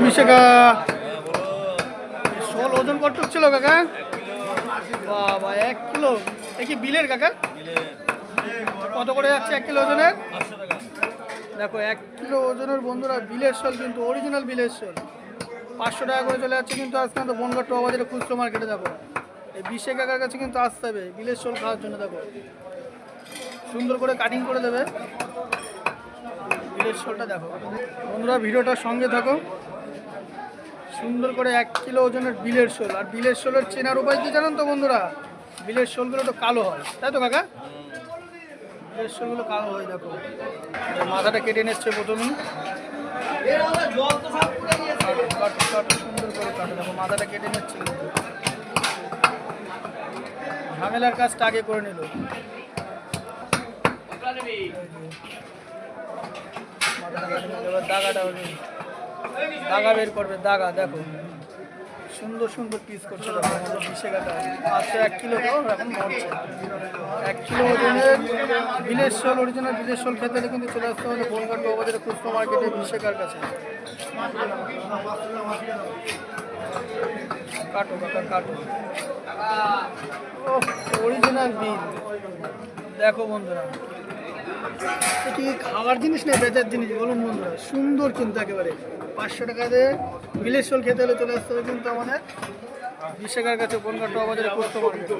বিশাখা শোল ওজন কত ছিল কাকা? বাবা 1 কিলো। এ কি বিলের কাকা? কত করে যাচ্ছে 1 কিলো ওজনের? দেখো 1 কিলো ওজনের বন্ধুরা বিলের শোল, কিন্তু অরিজিনাল বিলের শোল 500 টাকা করে চলে যাচ্ছে। কিন্তু আজকে তো বনগাঁ টোয়া বাজারে খুচরো মার্কেটে যাবো, এই বিশে কাকার কাছে কিন্তু আসতে হবে বিলের শোল খাওয়ার জন্য। দেখো সুন্দর করে কাটিং করে দেবে বিলের শোলটা। দেখো বন্ধুরা ভিডিওটার সঙ্গে থাকো। সুন্দর করে 1 কিলো ওজনের বিলের শোল। আর বিলের শোলের চেনার উপায় কি জানেন তো বন্ধুরা? বিলের শোলগুলো তো কালো হয়, তাই তো কাকা? বিলের শোলগুলো কালো হয়। দেখো মাথাটা কেটে নিচ্ছে প্রথমেই, সুন্দর করে কাটো। দেখো মাথাটা কেটে নিচ্ছে, ঝামেলার কাজটা আগে করে নিল। দাগাটা দাগা বের করবে, দাগা। দেখো সুন্দর সুন্দর পিস করছে। দেখো আমাদের বিশে কাকা আচ্ছা 1 কিলো এখন মরছে। 1 কিলো ওজনের বিলের শোল, অরিজিনাল বিলের শোল খেতে হলে কিন্তু চলে আসতে হবে বনগাঁ টোয়া বাজারে খুচরো মার্কেটে বিশেকার কাছে। কাটো কাকা কাটো। Original bill. দেখো বন্ধুরা এটি খাওয়ার জিনিস নেই, বেচার জিনিস বলুন বন্ধুরা। সুন্দর কিন্তু একেবারে 500 টাকা দিয়ে বিলের শোল খেতে হলে চলে আসতে হবে কিন্তু আমাদের বিশেকার কাছে বনগাঁ টোয়া বাজারে খুচরো মার্কেট।